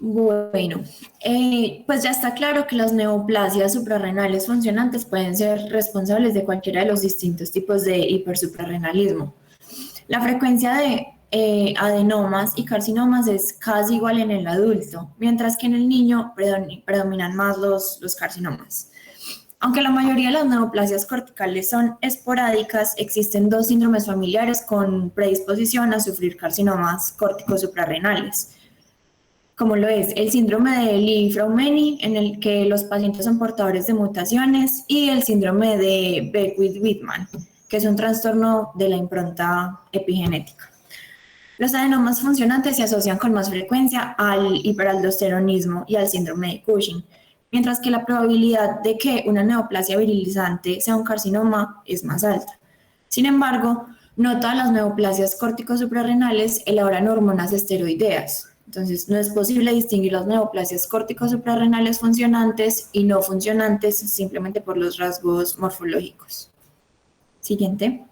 Bueno, pues ya está claro que las neoplasias suprarrenales funcionantes pueden ser responsables de cualquiera de los distintos tipos de hipersuprarrenalismo. La frecuencia de adenomas y carcinomas es casi igual en el adulto, mientras que en el niño predominan más los carcinomas. Aunque la mayoría de las neoplasias corticales son esporádicas, existen 2 síndromes familiares con predisposición a sufrir carcinomas córticos suprarrenales, como lo es el síndrome de Li-Fraumeni, en el que los pacientes son portadores de mutaciones, y el síndrome de Beckwith-Whitman, que es un trastorno de la impronta epigenética. Los adenomas funcionantes se asocian con más frecuencia al hiperaldosteronismo y al síndrome de Cushing, mientras que la probabilidad de que una neoplasia virilizante sea un carcinoma es más alta. Sin embargo, no todas las neoplasias córtico-suprarrenales elaboran hormonas esteroideas. Entonces, no es posible distinguir las neoplasias córtico-suprarrenales funcionantes y no funcionantes simplemente por los rasgos morfológicos. Siguiente.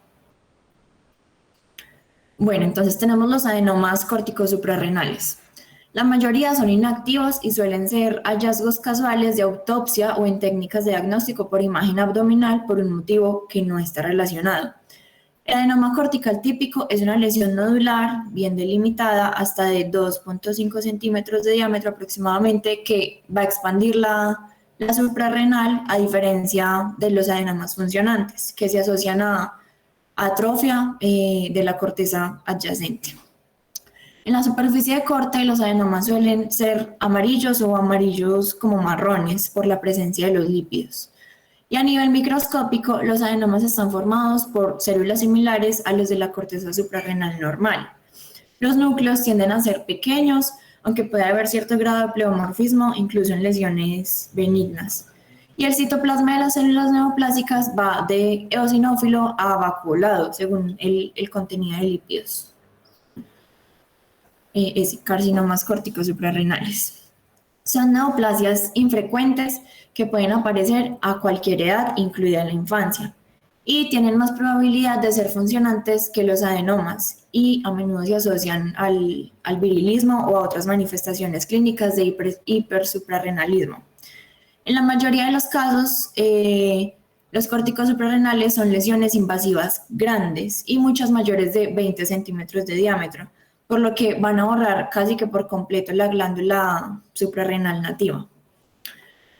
Bueno, entonces tenemos los adenomas córtico-suprarrenales. La mayoría son inactivos y suelen ser hallazgos casuales de autopsia o en técnicas de diagnóstico por imagen abdominal por un motivo que no está relacionado. El adenoma cortical típico es una lesión nodular bien delimitada hasta de 2.5 centímetros de diámetro aproximadamente que va a expandir la suprarrenal, a diferencia de los adenomas funcionantes que se asocian a atrofia de la corteza adyacente. En la superficie de corte, los adenomas suelen ser amarillos o amarillos como marrones por la presencia de los lípidos. Y a nivel microscópico, los adenomas están formados por células similares a los de la corteza suprarrenal normal. Los núcleos tienden a ser pequeños, aunque puede haber cierto grado de pleomorfismo, incluso en lesiones benignas. Y el citoplasma de las células neoplásicas va de eosinófilo a vacuolado, según el contenido de lípidos. Es carcinomas córtico suprarrenales. Son neoplasias infrecuentes que pueden aparecer a cualquier edad, incluida la infancia, y tienen más probabilidad de ser funcionantes que los adenomas y a menudo se asocian al virilismo o a otras manifestaciones clínicas de hipersuprarrenalismo. En la mayoría de los casos, los córticos suprarrenales son lesiones invasivas grandes y muchas mayores de 20 centímetros de diámetro, por lo que van a borrar casi que por completo la glándula suprarrenal nativa.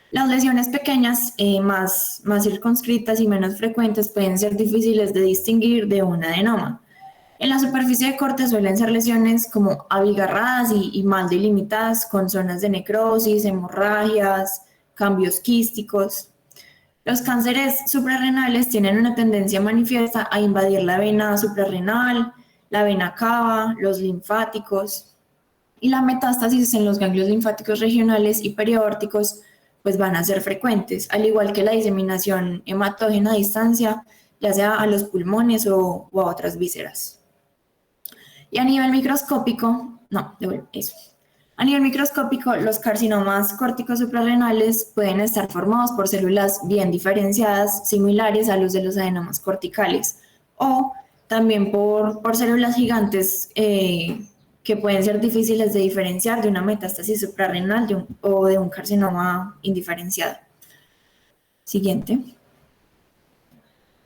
Las lesiones pequeñas, más circunscritas y menos frecuentes, pueden ser difíciles de distinguir de un adenoma. En la superficie de corte suelen ser lesiones como abigarradas y mal delimitadas, con zonas de necrosis, hemorragias, cambios quísticos. Los cánceres suprarrenales tienen una tendencia manifiesta a invadir la vena suprarrenal, la vena cava, los linfáticos, y la metástasis en los ganglios linfáticos regionales y periórticos pues van a ser frecuentes, al igual que la diseminación hematógena a distancia, ya sea a los pulmones o a otras vísceras. Y a nivel microscópico, a nivel microscópico, los carcinomas córticos suprarrenales pueden estar formados por células bien diferenciadas, similares a los de los adenomas corticales, o también por células gigantes que pueden ser difíciles de diferenciar de una metástasis suprarrenal o de un carcinoma indiferenciado. Siguiente.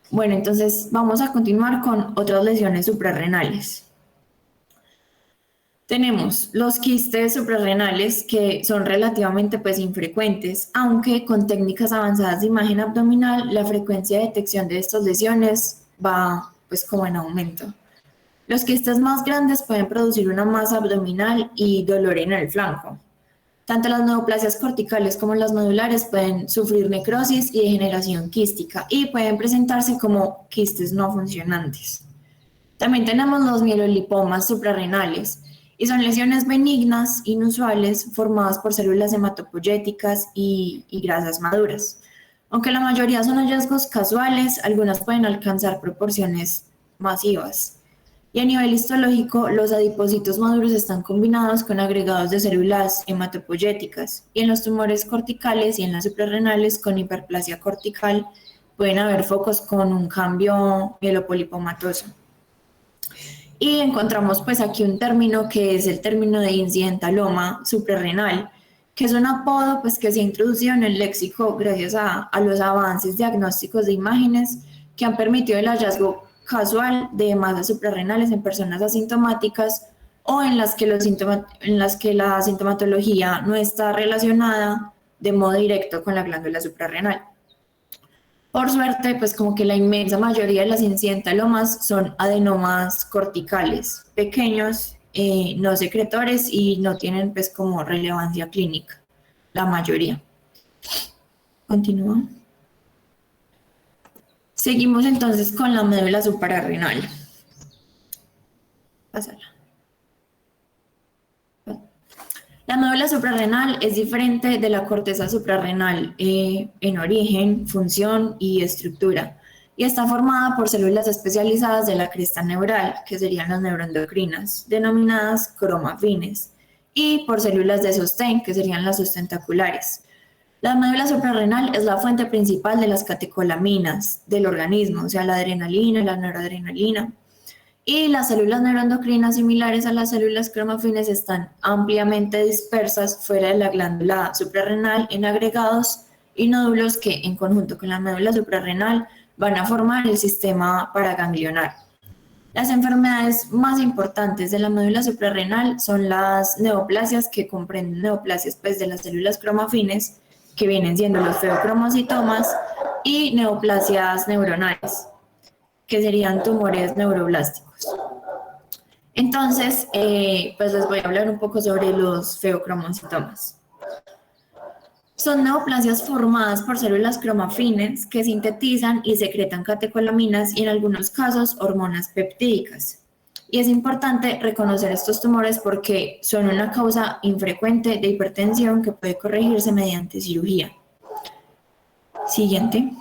Bueno, entonces vamos a continuar con otras lesiones suprarrenales. Tenemos los quistes suprarrenales, que son relativamente infrecuentes, aunque con técnicas avanzadas de imagen abdominal la frecuencia de detección de estas lesiones va como en aumento. Los quistes más grandes pueden producir una masa abdominal y dolor en el flanco. Tanto las neoplasias corticales como las medulares pueden sufrir necrosis y degeneración quística y pueden presentarse como quistes no funcionantes. También tenemos los mielolipomas suprarrenales, y son lesiones benignas, inusuales, formadas por células hematopoyéticas y grasas maduras. Aunque la mayoría son hallazgos casuales, algunas pueden alcanzar proporciones masivas. Y a nivel histológico, los adipocitos maduros están combinados con agregados de células hematopoyéticas, y en los tumores corticales y en las suprarrenales con hiperplasia cortical pueden haber focos con un cambio mielopolipomatoso. Y encontramos aquí un término que es el término de incidentaloma suprarrenal, que es un apodo que se ha introducido en el léxico gracias a los avances diagnósticos de imágenes que han permitido el hallazgo casual de masas suprarrenales en personas asintomáticas o en las que la sintomatología no está relacionada de modo directo con la glándula suprarrenal. Por suerte, como que la inmensa mayoría de las incidentalomas son adenomas corticales, pequeños, no secretores y no tienen como relevancia clínica, la mayoría. Continúa. Seguimos entonces con la médula suprarrenal. Pásala. La médula suprarrenal es diferente de la corteza suprarrenal en origen, función y estructura, y está formada por células especializadas de la cresta neural, que serían las neuroendocrinas, denominadas cromafines, y por células de sostén, que serían las sustentaculares. La médula suprarrenal es la fuente principal de las catecolaminas del organismo, o sea, la adrenalina, la noradrenalina. Y las células neuroendocrinas similares a las células cromafines están ampliamente dispersas fuera de la glándula suprarrenal en agregados y nódulos que, en conjunto con la médula suprarrenal, van a formar el sistema paraganglionar. Las enfermedades más importantes de la médula suprarrenal son las neoplasias, que comprenden neoplasias de las células cromafines, que vienen siendo los feocromocitomas, y neoplasias neuronales, que serían tumores neuroblásticos. Entonces, les voy a hablar un poco sobre los feocromocitomas. Son neoplasias formadas por células cromafines que sintetizan y secretan catecolaminas y en algunos casos hormonas peptídicas. Y es importante reconocer estos tumores porque son una causa infrecuente de hipertensión que puede corregirse mediante cirugía. Siguiente.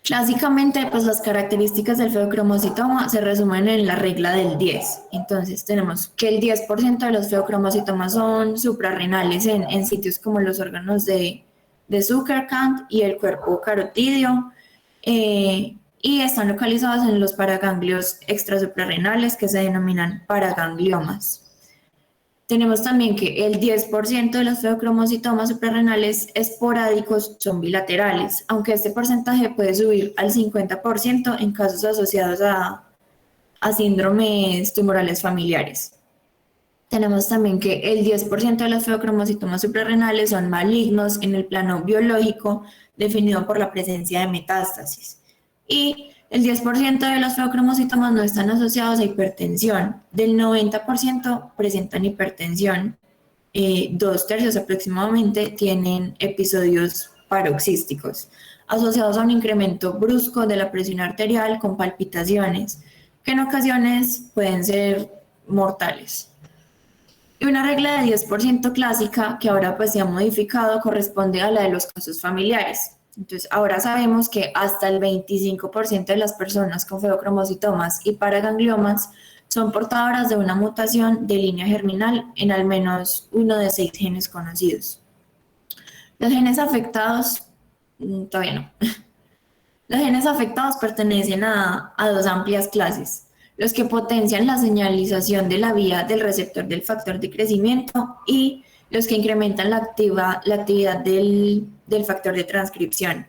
Clásicamente, pues las características del feocromocitoma se resumen en la regla del 10. Entonces, tenemos que el 10% de los feocromocitomas son suprarrenales en sitios como los órganos de Zuckerkant y el cuerpo carotídeo, y están localizados en los paraganglios extrasuprarrenales que se denominan paragangliomas. Tenemos también que el 10% de los feocromocitomas suprarrenales esporádicos son bilaterales, aunque este porcentaje puede subir al 50% en casos asociados a síndromes tumorales familiares. Tenemos también que el 10% de los feocromocitomas suprarrenales son malignos en el plano biológico, definido por la presencia de metástasis. Y el 10% de los feocromocitomas no están asociados a hipertensión. Del 90% presentan hipertensión. 2/3 aproximadamente tienen episodios paroxísticos, asociados a un incremento brusco de la presión arterial con palpitaciones, que en ocasiones pueden ser mortales. Y una regla de 10% clásica, que ahora pues se ha modificado, corresponde a la de los casos familiares. Entonces, ahora sabemos que hasta el 25% de las personas con feocromocitomas y paragangliomas son portadoras de una mutación de línea germinal en al menos uno de 6 genes conocidos. Los genes afectados, todavía no. Los genes afectados pertenecen a 2 amplias clases: los que potencian la señalización de la vía del receptor del factor de crecimiento y los que incrementan la actividad del factor de transcripción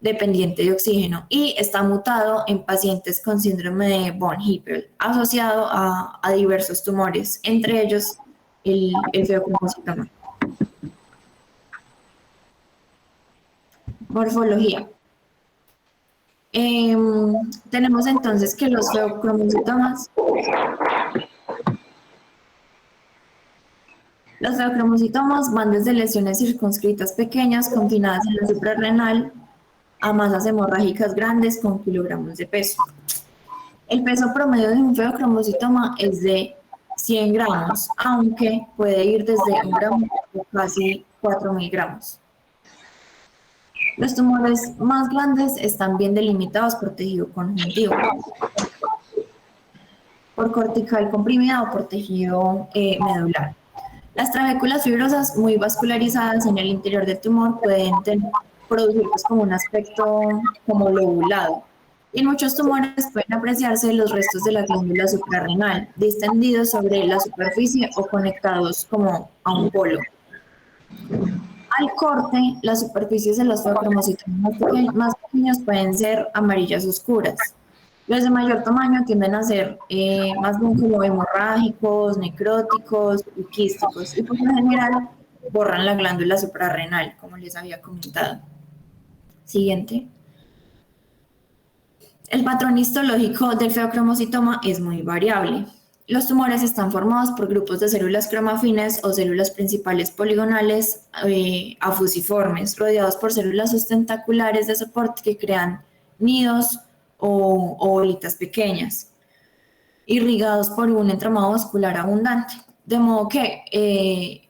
dependiente de oxígeno, y está mutado en pacientes con síndrome de von Hippel, asociado a diversos tumores, entre ellos el feocromocitoma. Morfología. Tenemos entonces que los feocromocitomas van desde lesiones circunscritas pequeñas confinadas en la suprarrenal a masas hemorrágicas grandes con kilogramos de peso. El peso promedio de un feocromocitoma es de 100 gramos, aunque puede ir desde 1 gramo a casi 4.000 gramos. Los tumores más grandes están bien delimitados por tejido conjuntivo, por cortical comprimida o por tejido medular. Las trabéculas fibrosas muy vascularizadas en el interior del tumor pueden producir como un aspecto como lobulado. Y en muchos tumores pueden apreciarse los restos de la glándula suprarrenal, distendidos sobre la superficie o conectados como a un polo. Al corte, las superficies de los feocromocitomas más pequeños pueden ser amarillas oscuras. Los de mayor tamaño tienden a ser más bien como hemorrágicos, necróticos y quísticos, y por lo general borran la glándula suprarrenal, como les había comentado. Siguiente. El patrón histológico del feocromocitoma es muy variable. Los tumores están formados por grupos de células cromafines o células principales poligonales afusiformes, rodeados por células sustentaculares de soporte que crean nidos o bolitas pequeñas, irrigados por un entramado vascular abundante. De modo que,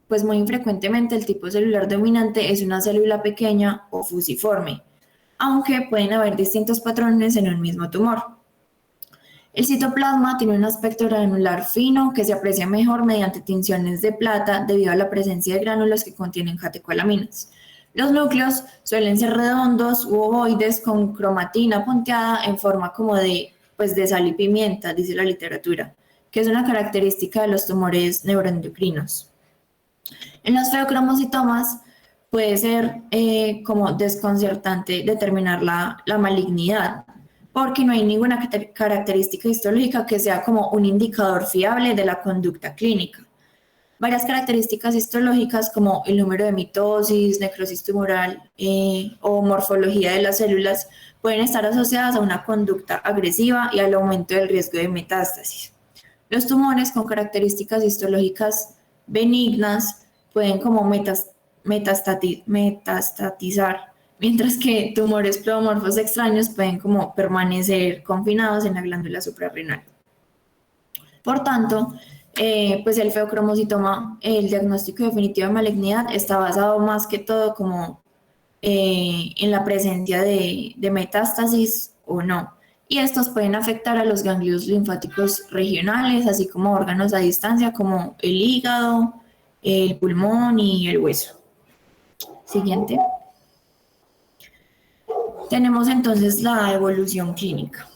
pues muy infrecuentemente el tipo celular dominante es una célula pequeña o fusiforme, aunque pueden haber distintos patrones en un mismo tumor. El citoplasma tiene un aspecto granular fino que se aprecia mejor mediante tinciones de plata debido a la presencia de gránulos que contienen catecolaminas. Los núcleos suelen ser redondos u ovoides con cromatina punteada en forma como de sal y pimienta, dice la literatura, que es una característica de los tumores neuroendocrinos. En los feocromocitomas puede ser como desconcertante determinar la malignidad, porque no hay ninguna característica histológica que sea como un indicador fiable de la conducta clínica. Varias características histológicas como el número de mitosis, necrosis tumoral o morfología de las células pueden estar asociadas a una conducta agresiva y al aumento del riesgo de metástasis. Los tumores con características histológicas benignas pueden como metastatizar, mientras que tumores pleomorfos extraños pueden como permanecer confinados en la glándula suprarrenal. Por tanto, pues el feocromocitoma, el diagnóstico definitivo de malignidad está basado más que todo como en la presencia de metástasis o no. Y estos pueden afectar a los ganglios linfáticos regionales, así como órganos a distancia como el hígado, el pulmón y el hueso. Siguiente. Tenemos entonces la evolución clínica.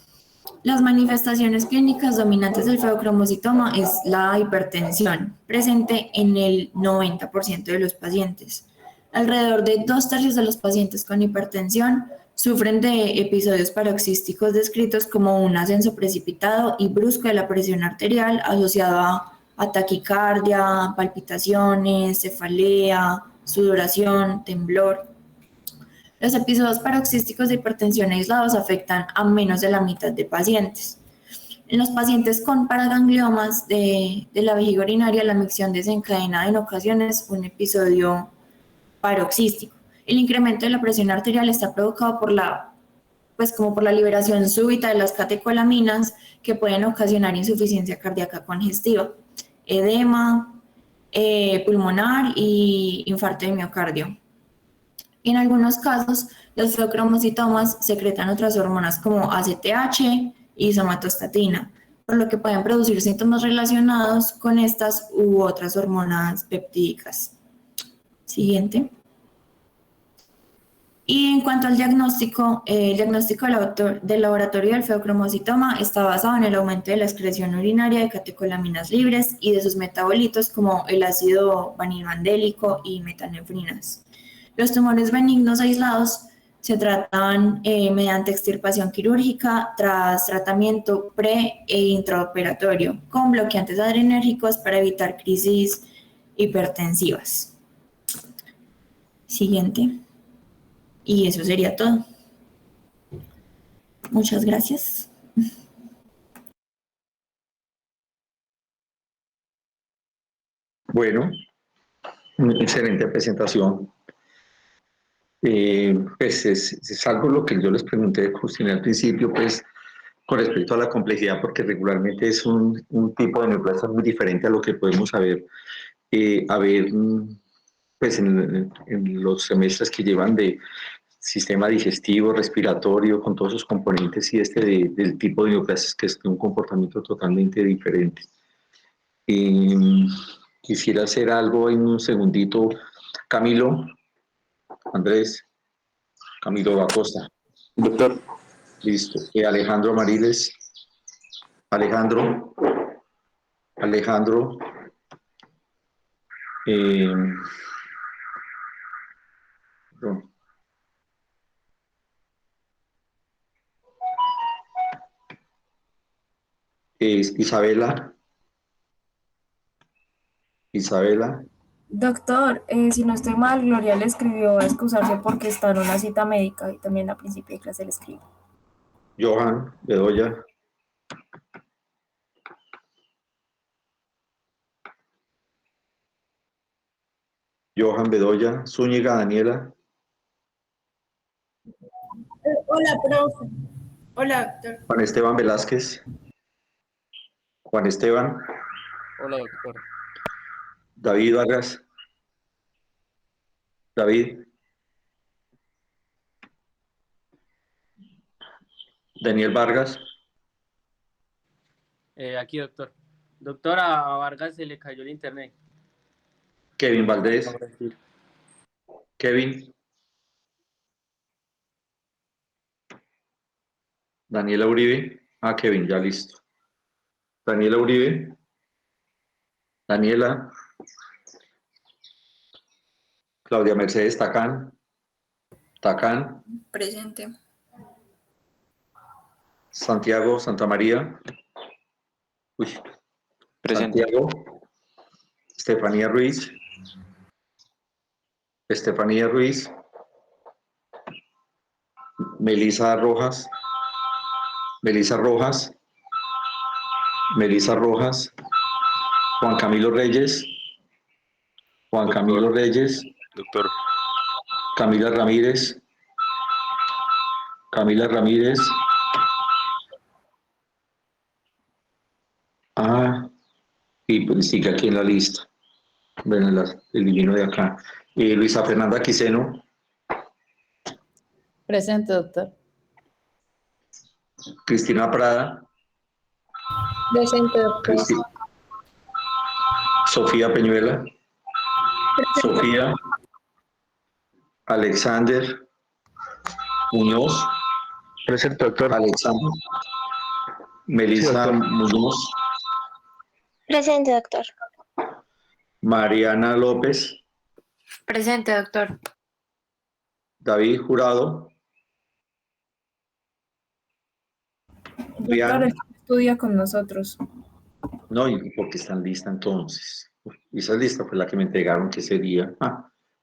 Las manifestaciones clínicas dominantes del feocromocitoma es la hipertensión, presente en el 90% de los pacientes. Alrededor de 2/3 de los pacientes con hipertensión sufren de episodios paroxísticos descritos como un ascenso precipitado y brusco de la presión arterial asociado a taquicardia, palpitaciones, cefalea, sudoración, temblor. Los episodios paroxísticos de hipertensión aislados afectan a menos de la mitad de pacientes. En los pacientes con paragangliomas de la vejiga urinaria, la micción desencadena en ocasiones un episodio paroxístico. El incremento de la presión arterial está provocado por la liberación súbita de las catecolaminas que pueden ocasionar insuficiencia cardíaca congestiva, edema pulmonar y infarto de miocardio. En algunos casos, los feocromocitomas secretan otras hormonas como ACTH y somatostatina, por lo que pueden producir síntomas relacionados con estas u otras hormonas peptídicas. Siguiente. Y en cuanto al diagnóstico, el diagnóstico del laboratorio del feocromocitoma está basado en el aumento de la excreción urinaria de catecolaminas libres y de sus metabolitos como el ácido vanilmandélico y metanefrinas. Los tumores benignos aislados se tratan mediante extirpación quirúrgica tras tratamiento pre- e intraoperatorio con bloqueantes adrenérgicos para evitar crisis hipertensivas. Siguiente. Y eso sería todo. Muchas gracias. Bueno, excelente presentación. Pues es algo lo que yo les pregunté, Cristina, al principio, pues con respecto a la complejidad, porque regularmente es un tipo de neoplasia muy diferente a lo que podemos saber, pues en los semestres que llevan de sistema digestivo, respiratorio, con todos sus componentes y del tipo de neoplasias que es un comportamiento totalmente diferente. Quisiera hacer algo en un segundito. Camilo, Andrés, Camilo Acosta. Doctor. Listo. Alejandro Mariles. Alejandro. No. Isabela. Doctor, si no estoy mal, Gloria le escribió a excusarse porque está en una cita médica y también a principio de clase le escribo. Johan Bedoya. Zúñiga Daniela. Hola, profe. Hola, doctor. Juan Esteban Velázquez. Juan Esteban. Hola, doctor. David Vargas. David. Daniel Vargas. Aquí, doctor. Doctor, a Vargas se le cayó el internet. Kevin Valdés. Kevin. Daniela Uribe. Kevin, ya listo. Daniela Uribe. Daniela. Claudia Mercedes Tacán. Presente. Santiago Santamaría. Presente. Santiago. Estefanía Ruiz. Melisa Rojas. Juan Camilo Reyes. Doctor. Camila Ramírez. Y pues sigue aquí en la lista. Bueno, el divino de acá. Luisa Fernanda Quiseno. Presente, doctor. Cristina Prada. Presente, doctor. Sofía Peñuela. Sofía. Alexander Muñoz. Presente, doctor. Alexander. Melissa Sí, doctor. Muñoz. Presente, doctor. Mariana López. Presente, doctor. David Jurado. Doctor, él estudia con nosotros. No, y porque está en lista entonces. Y esa lista fue la que me entregaron que sería.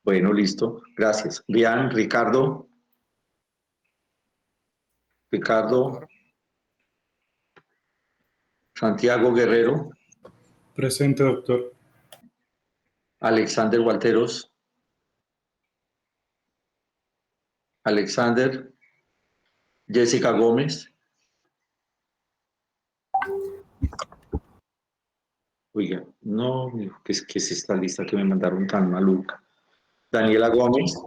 Bueno, listo. Gracias. Rian, Ricardo. Ricardo. Santiago Guerrero. Presente, doctor. Alexander Walteros. Alexander. Jessica Gómez. Oiga, no, ¿qué es esta lista que me mandaron tan maluca? Daniela Gómez.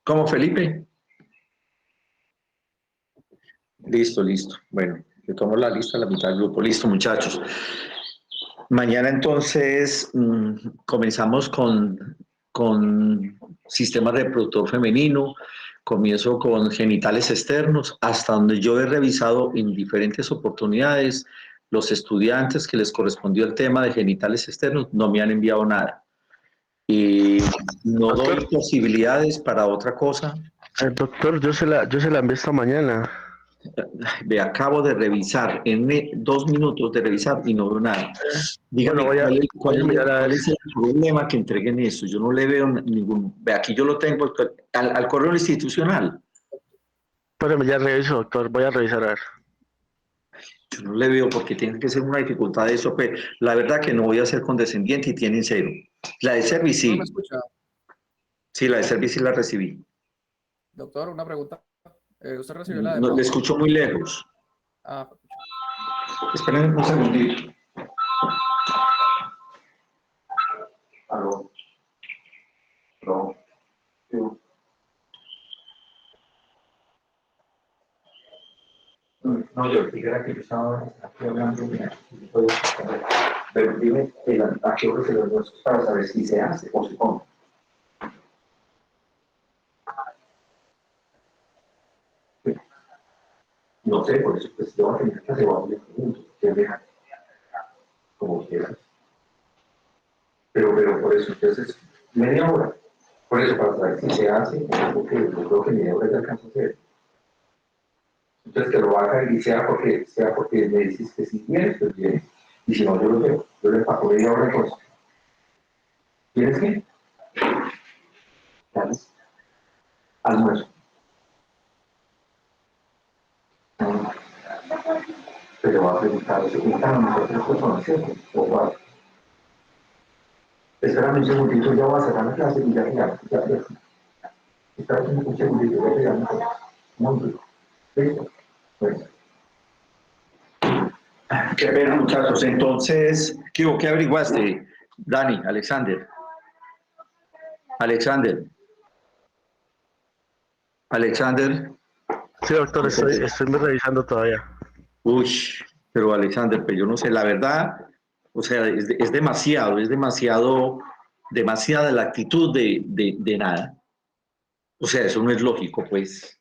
¿Cómo, Felipe? Listo, listo. Bueno, le tomo la lista a la mitad del grupo. Listo, muchachos. Mañana entonces comenzamos con sistema reproductor femenino. Comienzo con genitales externos, hasta donde yo he revisado en diferentes oportunidades. Los estudiantes que les correspondió el tema de genitales externos no me han enviado nada. Y no doy posibilidades para otra cosa. Doctor, yo se la envié esta mañana. Ve, acabo de revisar, en 2 minutos de revisar y no veo nada. Dígame, Bueno, ¿cuál es el problema que entreguen eso? Yo no le veo ningún... Ve, aquí yo lo tengo al correo institucional. Pues ya reviso, doctor, voy a revisar a ver. Yo no le veo porque tiene que ser una dificultad de eso, pero la verdad que no voy a ser condescendiente y tienen 0. La de Service sí. ¿No me escucha? Sí, la de Service sí la recibí. Doctor, una pregunta. ¿Usted recibió la de No, Pau? le escucho muy lejos. Ah, esperen un segundito. Aló. No. No, yo dijera que yo estaba aquí hablando, pero dime a qué hora se los dos para saber si se hace o se pone. No sé, por eso pues yo voy a tener que hacer varios puntos, como quieras. Pero por eso, entonces, media hora. Por eso, para saber si se hace, porque yo creo que media hora ya alcanza a hacer. Entonces, que lo haga y sea porque me dices que si quieres, pues bien. Y si no, yo lo veo. Yo le pago media hora entonces. ¿Quieres qué? ¿Dale? Almuerzo. Pero va a preguntar, ¿preguntaron nosotros personas, cierto? ¿O cuál? Espérame un segundito, ya voy a cerrar la clase y ya. Espérame un segundito, ya. Muy bien. ¿Listo? Pues. Qué pena, muchachos. Entonces, ¿qué averiguaste, Dani, Alexander? Alexander. Sí, doctor, estoy revisando todavía. Uy, pero Alexander, pues yo no sé, la verdad, o sea, es demasiada la actitud de nada. O sea, eso no es lógico, pues.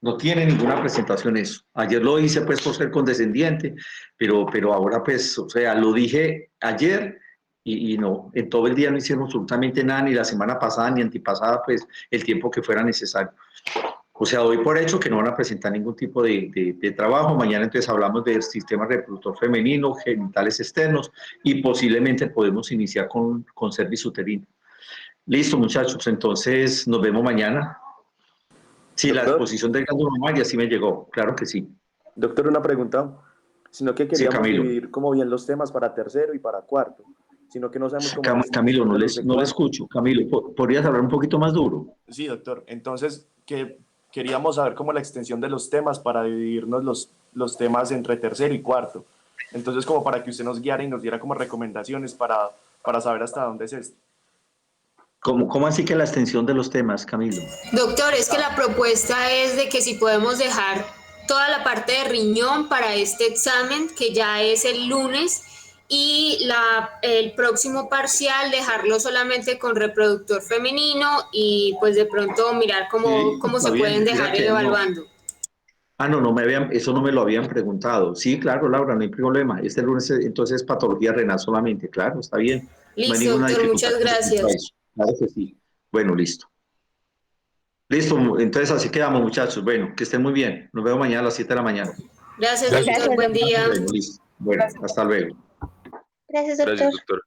No tiene ninguna presentación eso. Ayer lo hice pues por ser condescendiente, pero ahora pues, o sea, lo dije ayer y no, en todo el día no hicieron absolutamente nada, ni la semana pasada ni antipasada, pues el tiempo que fuera necesario. O sea, doy por hecho que no van a presentar ningún tipo de trabajo. Mañana entonces hablamos del sistema reproductor femenino, genitales externos y posiblemente podemos iniciar con cervix uterino. Listo, muchachos, entonces nos vemos mañana. Sí, la exposición del glándula mamaria sí me llegó, claro que sí. Doctor, una pregunta, sino que queríamos dividir como bien los temas para tercero y para cuarto, sino que no sabemos cómo... Camilo, no le escucho. Camilo, ¿podrías hablar un poquito más duro? Sí, doctor, entonces que queríamos saber cómo la extensión de los temas para dividirnos los temas entre tercero y cuarto. Entonces, como para que usted nos guiara y nos diera como recomendaciones para saber hasta dónde es esto. ¿Cómo así que la extensión de los temas, Camilo? Doctor, es que la propuesta es de que si podemos dejar toda la parte de riñón para este examen, que ya es el lunes, y el próximo parcial dejarlo solamente con reproductor femenino y pues de pronto mirar cómo se pueden dejar ir evaluando. Eso no me lo habían preguntado. Sí, claro, Laura, no hay problema. Este lunes entonces patología renal solamente, claro, está bien. Listo, no hay doctor, muchas gracias. Claro que sí. Bueno, listo. Listo, entonces así quedamos, muchachos. Bueno, que estén muy bien. Nos vemos mañana a las 7 de la mañana. Gracias, doctor. Buen día. Bueno, listo. Bueno, hasta luego. Gracias, doctor. Gracias, doctor.